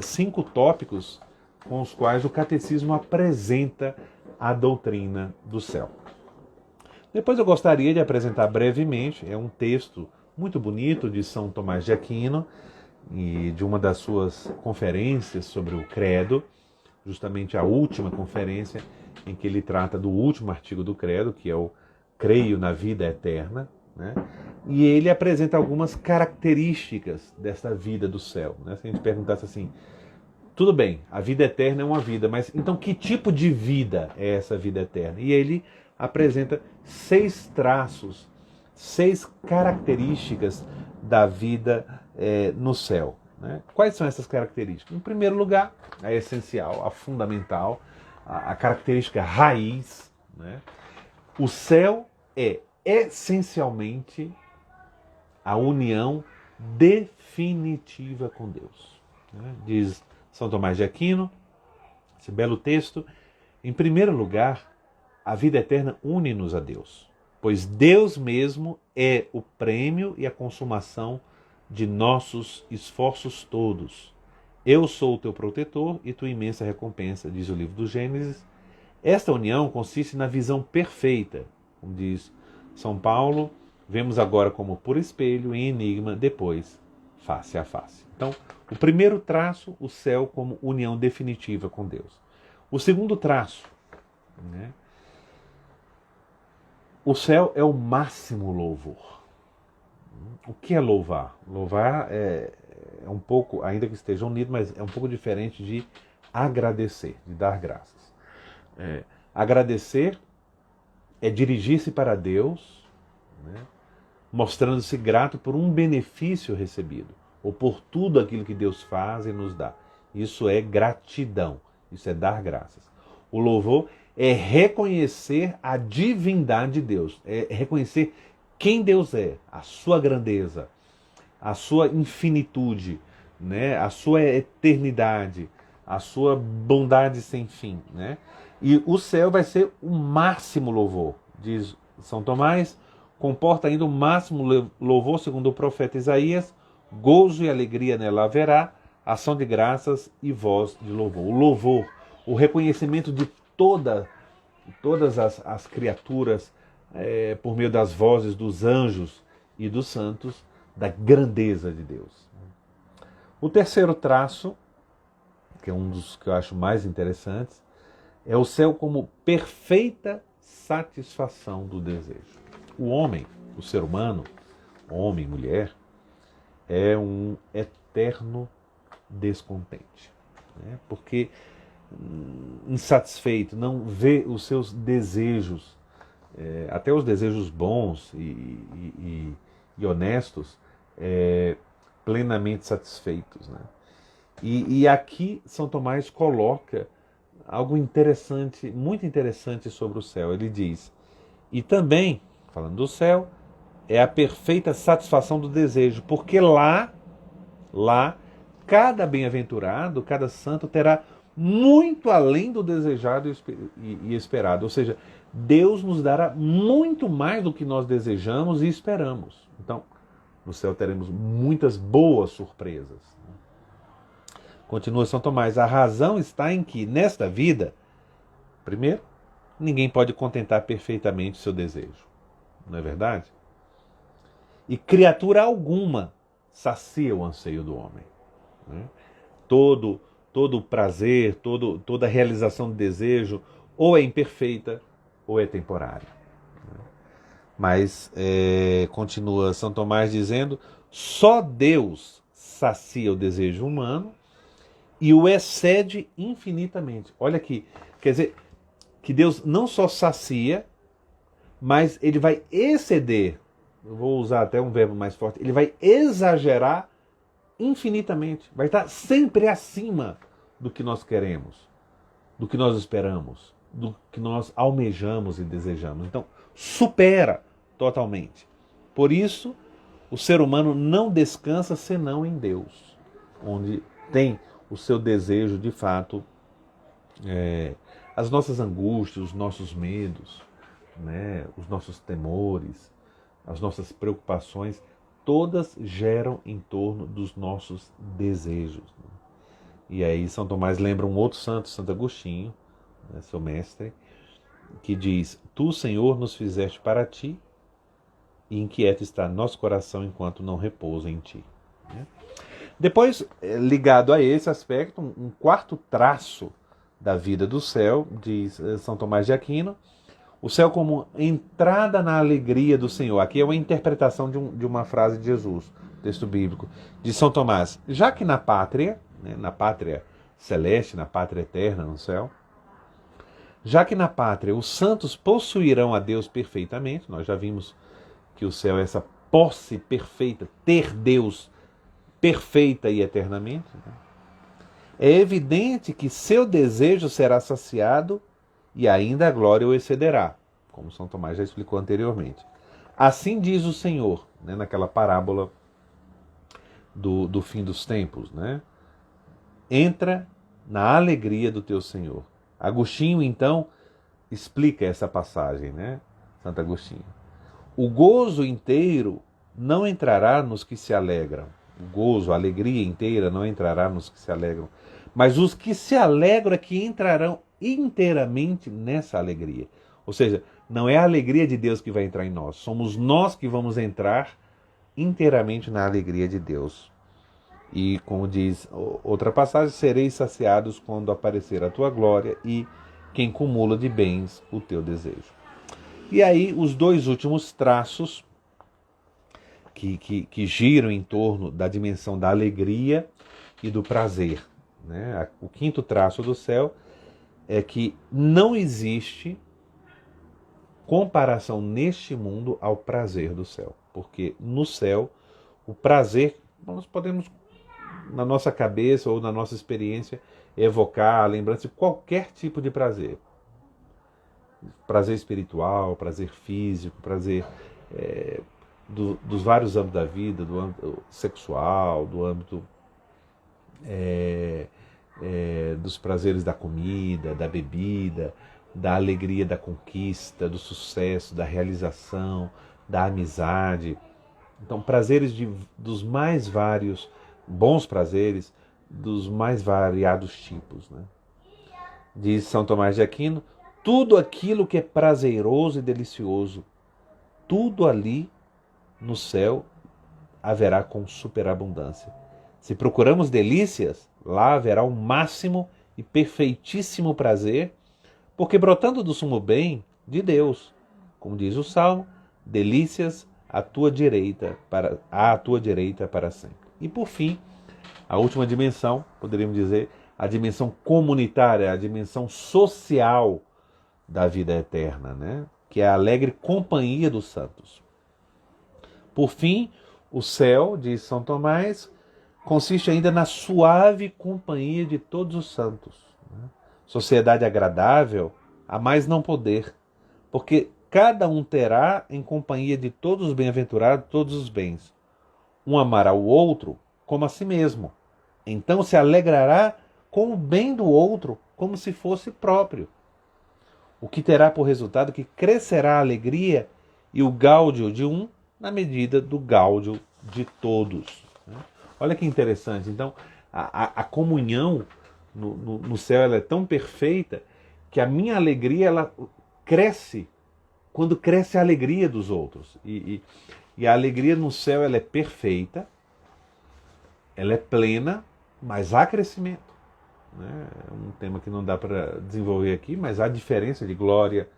5 tópicos com os quais o catecismo apresenta a doutrina do céu. Depois eu gostaria de apresentar brevemente, é um texto muito bonito de São Tomás de Aquino, e de uma das suas conferências sobre o credo, justamente a última conferência em que ele trata do último artigo do credo, que é o creio na vida eterna, né? E ele apresenta algumas características dessa vida do céu, né? Se a gente perguntasse assim, tudo bem, a vida eterna é uma vida, mas então que tipo de vida é essa vida eterna? E ele apresenta 6 traços, 6 características da vida no céu, né? Quais são essas características? Em primeiro lugar, a essencial, a fundamental, a característica raiz, né? O céu é essencialmente a união definitiva com Deus, né? Diz São Tomás de Aquino, esse belo texto, em primeiro lugar, a vida eterna une-nos a Deus, pois Deus mesmo é o prêmio e a consumação de nossos esforços todos. Eu sou o teu protetor e tua imensa recompensa, diz o livro do Gênesis. Esta união consiste na visão perfeita, como diz São Paulo, vemos agora como por espelho, em enigma, depois face a face. Então, o primeiro traço, o céu como união definitiva com Deus. O segundo traço, né? O céu é o máximo louvor. O que é louvar? Louvar é um pouco, ainda que esteja unido, mas é um pouco diferente de agradecer, de dar graças. Agradecer é dirigir-se para Deus, né, mostrando-se grato por um benefício recebido, ou por tudo aquilo que Deus faz e nos dá. Isso é gratidão, isso é dar graças. O louvor é reconhecer a divindade de Deus, é reconhecer quem Deus é, a sua grandeza, a sua infinitude, né, a sua eternidade, a sua bondade sem fim, né? E o céu vai ser o máximo louvor, diz São Tomás, comporta ainda o máximo louvor, segundo o profeta Isaías, gozo e alegria nela haverá, ação de graças e voz de louvor. O louvor, o reconhecimento de todas as criaturas, por meio das vozes dos anjos e dos santos, da grandeza de Deus. O terceiro traço, que é um dos que eu acho mais interessantes, é o céu como perfeita satisfação do desejo. O homem, o ser humano, homem, mulher, é um eterno descontente, né? Porque insatisfeito, não vê os seus desejos, até os desejos bons e honestos, plenamente satisfeitos, né? E aqui São Tomás coloca algo interessante, muito interessante sobre o céu. Ele diz, e também, falando do céu, é a perfeita satisfação do desejo, porque lá, cada bem-aventurado, cada santo terá muito além do desejado e esperado. Ou seja, Deus nos dará muito mais do que nós desejamos e esperamos. Então, no céu teremos muitas boas surpresas. Continua São Tomás, a razão está em que, nesta vida, primeiro, ninguém pode contentar perfeitamente o seu desejo. Não é verdade? E criatura alguma sacia o anseio do homem, né? Todo prazer, toda realização do desejo, ou é imperfeita, ou é temporária. Mas, continua São Tomás dizendo, só Deus sacia o desejo humano e o excede infinitamente. Olha aqui, quer dizer, que Deus não só sacia, mas ele vai exceder, eu vou usar até um verbo mais forte, ele vai exagerar infinitamente, vai estar sempre acima do que nós queremos, do que nós esperamos, do que nós almejamos e desejamos. Então, supera totalmente. Por isso, o ser humano não descansa senão em Deus, onde tem o seu desejo, de fato, as nossas angústias, os nossos medos, né, os nossos temores, as nossas preocupações, todas geram em torno dos nossos desejos. E aí São Tomás lembra um outro santo, Santo Agostinho, né, seu mestre, que diz: Tu, Senhor, nos fizeste para ti, e inquieto está nosso coração enquanto não repousa em ti. Depois, ligado a esse aspecto, um quarto traço da vida do céu, diz São Tomás de Aquino, o céu como entrada na alegria do Senhor. Aqui é uma interpretação de uma frase de Jesus, texto bíblico, de São Tomás. Já que na pátria, né, na pátria celeste, na pátria eterna, no céu, já que na pátria os santos possuirão a Deus perfeitamente, nós já vimos que o céu é essa posse perfeita, ter Deus perfeita e eternamente, né? É evidente que seu desejo será saciado e ainda a glória o excederá, como São Tomás já explicou anteriormente. Assim diz o Senhor, né, naquela parábola do fim dos tempos, né? Entra na alegria do teu Senhor. Agostinho, então, explica essa passagem, né? Santo Agostinho. O gozo inteiro não entrará nos que se alegram. O gozo, a alegria inteira não entrará nos que se alegram. Mas os que se alegram é que entrarão inteiramente nessa alegria. Ou seja, não é a alegria de Deus que vai entrar em nós. Somos nós que vamos entrar inteiramente na alegria de Deus. E como diz outra passagem, sereis saciados quando aparecer a tua glória e quem cumula de bens o teu desejo. E aí os dois últimos traços que giram em torno da dimensão da alegria e do prazer, né? O quinto traço do céu é que não existe comparação neste mundo ao prazer do céu. Porque no céu, o prazer, nós podemos, na nossa cabeça ou na nossa experiência, evocar a lembrança de qualquer tipo de prazer. Prazer espiritual, prazer físico, prazer dos vários âmbitos da vida, do âmbito sexual, do âmbito dos prazeres da comida, da bebida, da alegria da conquista, do sucesso, da realização, da amizade. Então, prazeres dos mais vários, bons prazeres, dos mais variados tipos, né? Diz São Tomás de Aquino, tudo aquilo que é prazeroso e delicioso, tudo ali no céu haverá com superabundância. Se procuramos delícias, lá haverá um máximo e perfeitíssimo prazer, porque brotando do sumo bem de Deus, como diz o Salmo, delícias à tua direita para sempre. E por fim, a última dimensão, poderíamos dizer, a dimensão comunitária, a dimensão social da vida eterna, né? Que é a alegre companhia dos santos. Por fim, o céu, diz São Tomás, consiste ainda na suave companhia de todos os santos. Né? Sociedade agradável, a mais não poder, porque cada um terá em companhia de todos os bem-aventurados todos os bens. Um amará o outro como a si mesmo. Então se alegrará com o bem do outro como se fosse próprio. O que terá por resultado que crescerá a alegria e o gáudio de um na medida do gáudio de todos. Né? Olha que interessante. Então, a comunhão no céu ela é tão perfeita que a minha alegria ela cresce quando cresce a alegria dos outros. E a alegria no céu ela é perfeita, ela é plena, mas há crescimento. Né? É um tema que não dá para desenvolver aqui, mas há diferença de glória,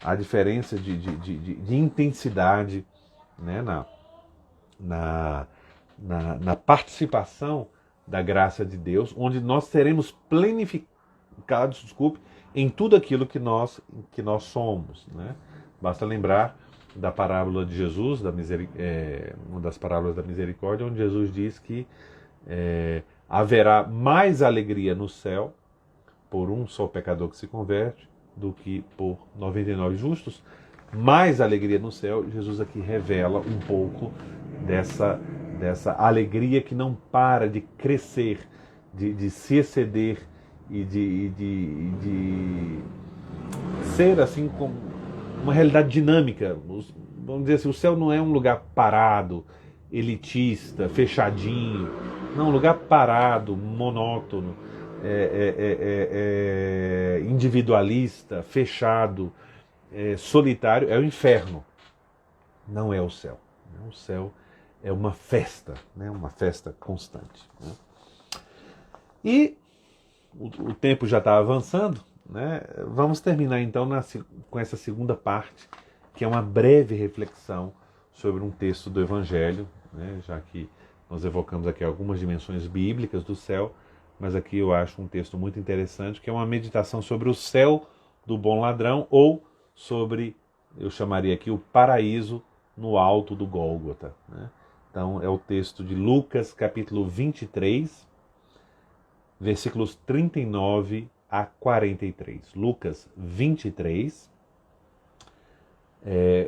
há diferença de intensidade, né? na participação da graça de Deus, onde nós seremos planificados, em tudo aquilo que nós somos. Né? Basta lembrar da parábola de Jesus, uma das parábolas da misericórdia, onde Jesus diz que haverá mais alegria no céu por um só pecador que se converte do que por 99 justos. Mais alegria no céu. Jesus aqui revela um pouco dessa alegria que não para de crescer, de se exceder e de ser assim como uma realidade dinâmica. Vamos dizer assim, o céu não é um lugar parado, elitista, fechadinho. Não, um lugar parado, monótono, individualista, fechado, solitário, é o inferno. Não é o céu. O céu é uma festa, né? Uma festa constante. Né? E o tempo já está avançando, né? Vamos terminar então com essa segunda parte, que é uma breve reflexão sobre um texto do Evangelho, né? Já que nós evocamos aqui algumas dimensões bíblicas do céu, mas aqui eu acho um texto muito interessante, que é uma meditação sobre o céu do bom ladrão, ou sobre, eu chamaria aqui, o paraíso no alto do Gólgota. Né? Então é o texto de Lucas, capítulo 23, versículos 39 a 43. Lucas 23,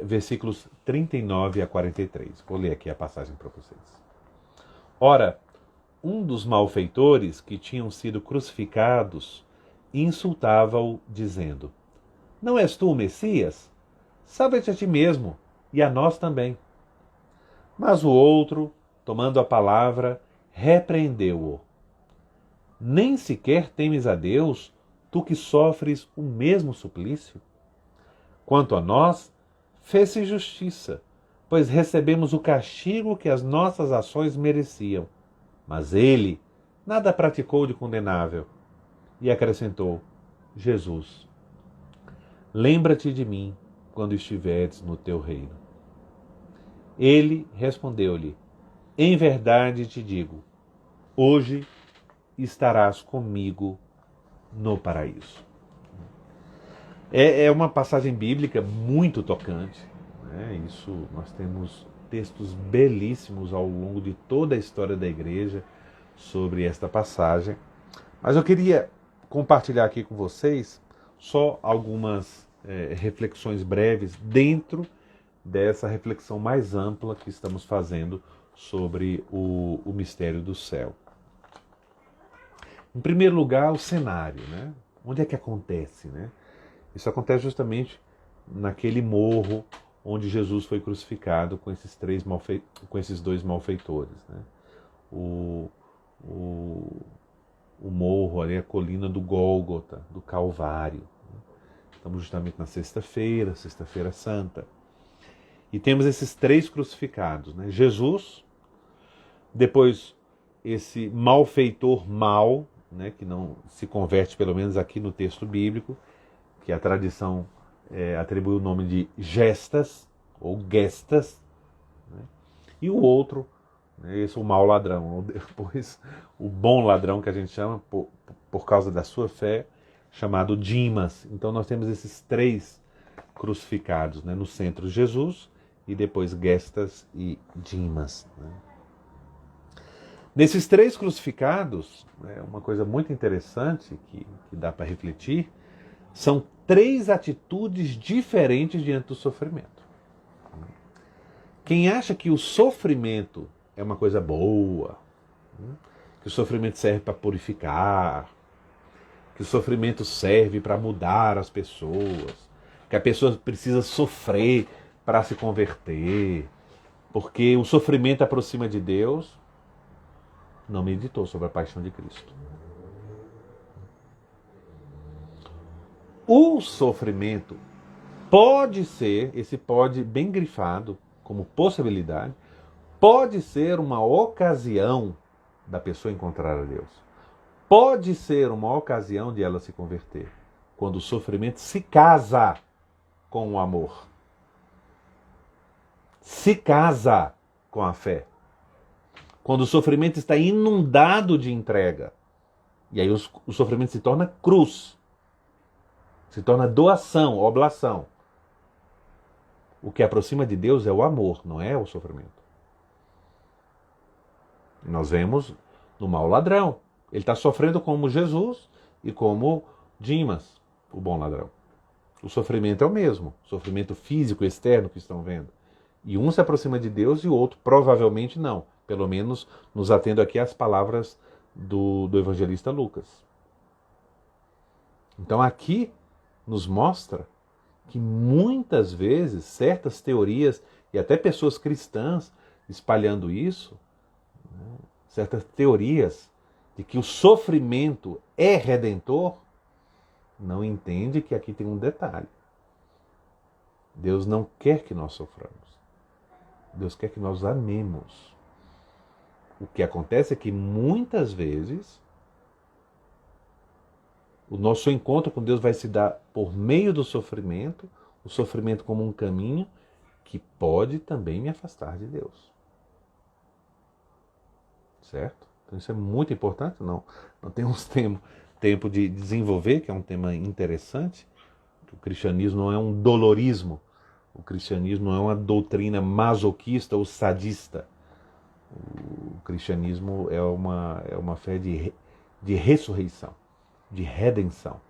versículos 39 a 43. Vou ler aqui a passagem para vocês. Ora, um dos malfeitores que tinham sido crucificados insultava-o, dizendo: Não és tu o Messias? Salva-te a ti mesmo, e a nós também. Mas o outro, tomando a palavra, repreendeu-o. Nem sequer temes a Deus, tu que sofres o mesmo suplício? Quanto a nós, fez-se justiça, pois recebemos o castigo que as nossas ações mereciam. Mas ele nada praticou de condenável. E acrescentou: Jesus, lembra-te de mim quando estiveres no teu reino. Ele respondeu-lhe: Em verdade te digo, hoje estarás comigo no paraíso. É uma passagem bíblica muito tocante. Né? Isso, nós temos textos belíssimos ao longo de toda a história da igreja sobre esta passagem. Mas eu queria compartilhar aqui com vocês só algumas reflexões breves dentro dessa reflexão mais ampla que estamos fazendo sobre o mistério do céu. Em primeiro lugar, o cenário, né? Onde é que acontece, né? Isso acontece justamente naquele morro onde Jesus foi crucificado com esses dois malfeitores, né? O morro ali, a colina do Gólgota, do Calvário. Estamos justamente na sexta-feira santa. E temos esses três crucificados, né? Jesus, depois esse malfeitor mau, né, que não se converte, pelo menos aqui no texto bíblico, que a tradição atribui o nome de Gestas, ou Gestas, né? E o outro, né, esse é o mau ladrão, depois o bom ladrão, que a gente chama, por causa da sua fé, chamado Dimas. Então nós temos esses três crucificados, né, no centro Jesus, e depois Gestas e Dimas. Né? Nesses três crucificados, uma coisa muito interessante que dá para refletir, são três atitudes diferentes diante do sofrimento. Quem acha que o sofrimento é uma coisa boa, que o sofrimento serve para purificar, que o sofrimento serve para mudar as pessoas, que a pessoa precisa sofrer para se converter, porque o sofrimento aproxima de Deus, não meditou sobre a paixão de Cristo. O sofrimento pode ser, esse pode bem grifado como possibilidade, pode ser uma ocasião da pessoa encontrar a Deus. Pode ser uma ocasião de ela se converter, quando o sofrimento se casa com o amor. Se casa com a fé. Quando o sofrimento está inundado de entrega. E aí o sofrimento se torna cruz. Se torna doação, oblação. O que aproxima de Deus é o amor, não é o sofrimento. E nós vemos no mau ladrão. Ele está sofrendo como Jesus e como Dimas, o bom ladrão. O sofrimento é o mesmo. O sofrimento físico externo que estão vendo. E um se aproxima de Deus e o outro provavelmente não. Pelo menos nos atendo aqui às palavras do evangelista Lucas. Então aqui nos mostra que muitas vezes certas teorias e até pessoas cristãs espalhando isso, né, certas teorias de que o sofrimento é redentor, não entende que aqui tem um detalhe. Deus não quer que nós soframos. Deus quer que nós amemos. O que acontece é que muitas vezes o nosso encontro com Deus vai se dar por meio do sofrimento, o sofrimento como um caminho que pode também me afastar de Deus. Certo? Então isso é muito importante, não temos tempo de desenvolver, que é um tema interessante. O cristianismo não é um dolorismo, o cristianismo não é uma doutrina masoquista ou sadista. O cristianismo é uma fé de ressurreição, de redenção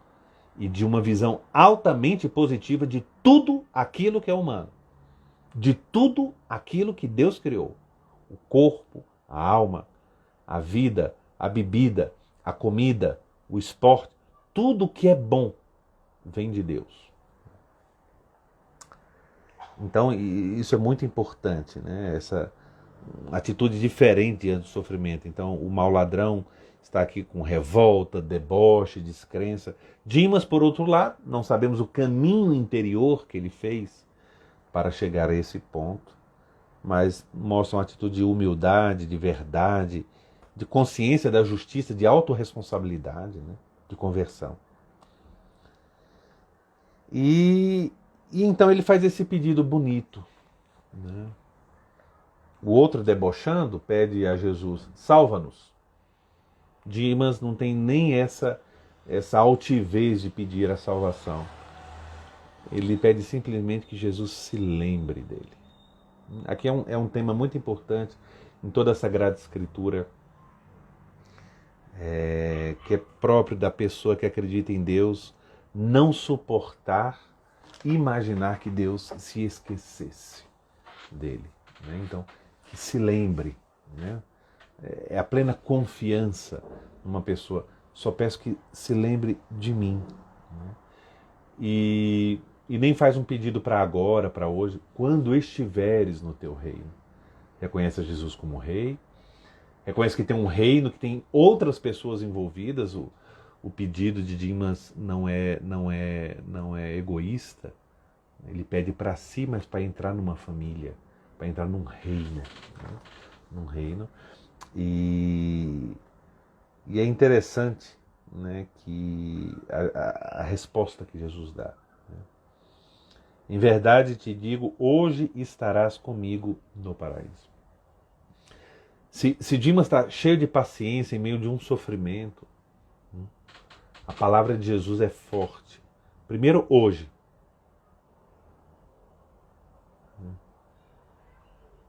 e de uma visão altamente positiva de tudo aquilo que é humano, de tudo aquilo que Deus criou. O corpo, a alma, a vida, a bebida, a comida, o esporte, tudo que é bom vem de Deus. Então, isso é muito importante, né? Essa atitude diferente diante do sofrimento. Então, o mau ladrão está aqui com revolta, deboche, descrença. Dimas, por outro lado, não sabemos o caminho interior que ele fez para chegar a esse ponto, mas mostra uma atitude de humildade, de verdade, de consciência da justiça, de autorresponsabilidade, né? De conversão. E então ele faz esse pedido bonito, né? O outro, debochando, pede a Jesus: salva-nos. Dimas não tem nem essa altivez de pedir a salvação. Ele pede simplesmente que Jesus se lembre dele. Aqui é um tema muito importante em toda a Sagrada Escritura, que é próprio da pessoa que acredita em Deus não suportar imaginar que Deus se esquecesse dele, né? Então, que se lembre, né? É a plena confiança numa pessoa. Só peço que se lembre de mim, né? E nem faz um pedido para agora, para hoje, quando estiveres no teu reino. Reconhece Jesus como rei, reconhece que tem um reino, que tem outras pessoas envolvidas. O pedido de Dimas não é egoísta. Ele pede para si, mas para entrar numa família, para entrar num reino, né? Num reino. E é interessante, né, que a resposta que Jesus dá, né? Em verdade te digo, hoje estarás comigo no paraíso. Se Dimas está cheio de paciência em meio de um sofrimento, a palavra de Jesus é forte. Primeiro, hoje.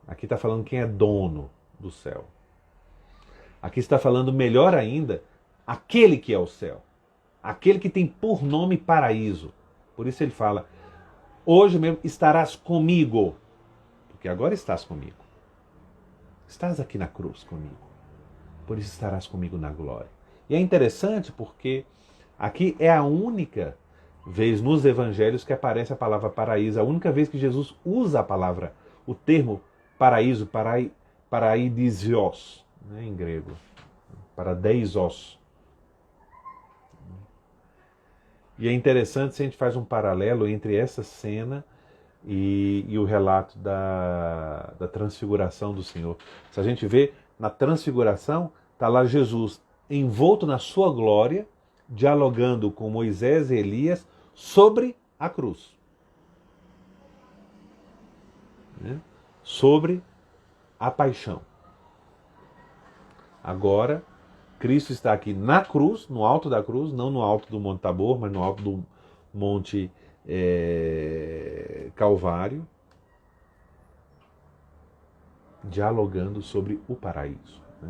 Aqui está falando quem é dono do céu. Aqui está falando, melhor ainda, aquele que é o céu. Aquele que tem por nome paraíso. Por isso ele fala, hoje mesmo estarás comigo. Porque agora estás comigo. Estás aqui na cruz comigo. Por isso estarás comigo na glória. E é interessante porque aqui é a única vez nos evangelhos que aparece a palavra paraíso. A única vez que Jesus usa a palavra, o termo paraíso, paraidisios, né, em grego, paradeisos. E é interessante se a gente faz um paralelo entre essa cena e o relato da transfiguração do Senhor. Se a gente vê, na transfiguração, está lá Jesus envolto na sua glória, dialogando com Moisés e Elias sobre a cruz. Né? Sobre a paixão. Agora, Cristo está aqui na cruz, no alto da cruz, não no alto do Monte Tabor, mas no alto do Monte Calvário, dialogando sobre o paraíso. Né?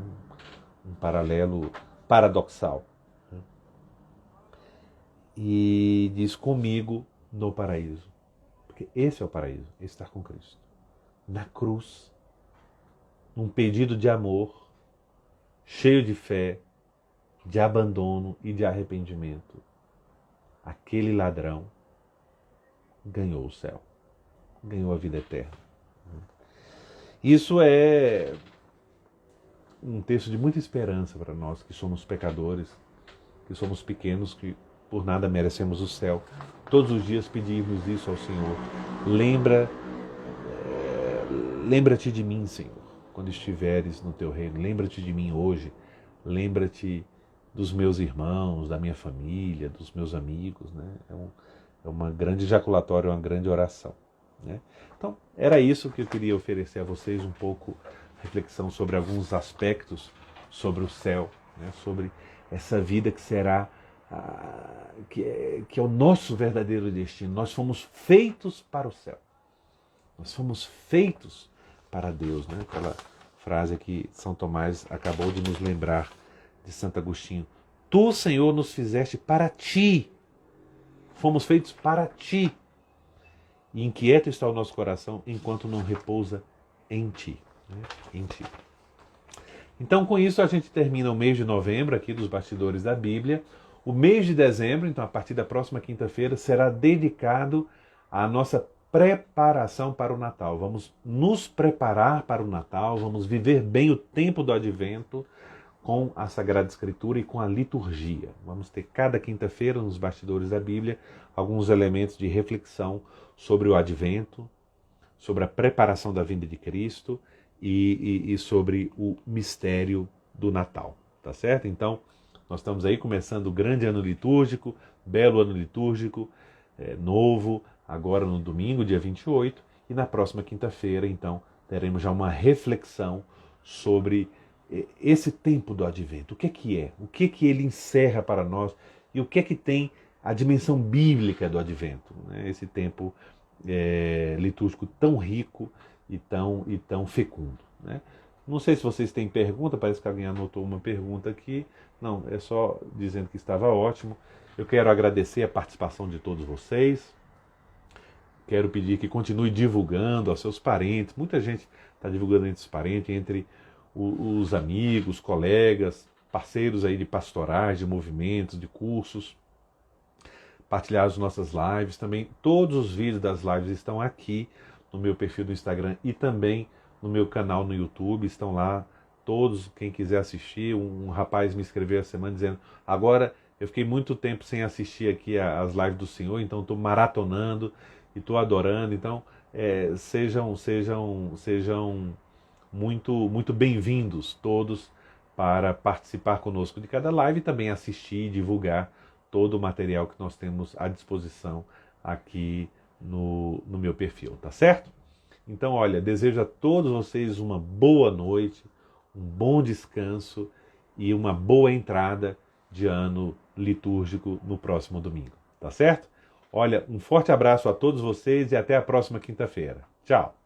Um paralelo paradoxal. Né? E diz comigo no paraíso. Porque esse é o paraíso, estar com Cristo. Na cruz, num pedido de amor, cheio de fé, de abandono e de arrependimento. Aquele ladrão ganhou o céu, ganhou a vida eterna. Isso é um texto de muita esperança para nós que somos pecadores, que somos pequenos, que por nada merecemos o céu. Todos os dias pedimos isso ao Senhor. Lembra-te de mim, Senhor, quando estiveres no teu reino. Lembra-te de mim hoje. Lembra-te dos meus irmãos, da minha família, dos meus amigos, né? É uma grande ejaculatória, uma grande oração, né? Então, era isso que eu queria oferecer a vocês, um pouco reflexão sobre alguns aspectos sobre o céu, né? Sobre essa vida que será, que é o nosso verdadeiro destino. Nós fomos feitos para o céu. Nós fomos feitos para Deus, né? Aquela frase que São Tomás acabou de nos lembrar de Santo Agostinho. Tu, Senhor, nos fizeste para ti. Fomos feitos para ti. E inquieto está o nosso coração enquanto não repousa em ti, né? Em ti. Então, com isso, a gente termina o mês de novembro aqui dos Bastidores da Bíblia. O mês de dezembro, então, a partir da próxima quinta-feira, será dedicado à nossa preparação para o Natal. Vamos nos preparar para o Natal, vamos viver bem o tempo do Advento com a Sagrada Escritura e com a liturgia. Vamos ter cada quinta-feira, nos Bastidores da Bíblia, alguns elementos de reflexão sobre o Advento, sobre a preparação da vinda de Cristo e sobre o mistério do Natal, tá certo? Então, nós estamos aí começando o grande ano litúrgico, belo ano litúrgico, novo, agora no domingo, dia 28, e na próxima quinta-feira, então, teremos já uma reflexão sobre esse tempo do Advento. O que é? O que ele encerra para nós e o que tem a dimensão bíblica do Advento, né? Esse tempo litúrgico tão rico e tão fecundo, né? Não sei se vocês têm pergunta, parece que alguém anotou uma pergunta aqui. Não, é só dizendo que estava ótimo. Eu quero agradecer a participação de todos vocês. Quero pedir que continue divulgando aos seus parentes. Muita gente está divulgando entre os parentes, entre os amigos, colegas, parceiros aí de pastorais, de movimentos, de cursos. Partilhar as nossas lives também. Todos os vídeos das lives estão aqui no meu perfil do Instagram e também no meu canal no YouTube. Estão lá todos, quem quiser assistir. Um rapaz me escreveu essa semana dizendo: agora eu fiquei muito tempo sem assistir aqui as lives do Senhor, então estou maratonando e estou adorando. Então sejam muito bem-vindos todos para participar conosco de cada live e também assistir e divulgar todo o material que nós temos à disposição aqui no meu perfil, tá certo? Então, olha, desejo a todos vocês uma boa noite, um bom descanso e uma boa entrada de ano litúrgico no próximo domingo, tá certo? Olha, um forte abraço a todos vocês e até a próxima quinta-feira. Tchau!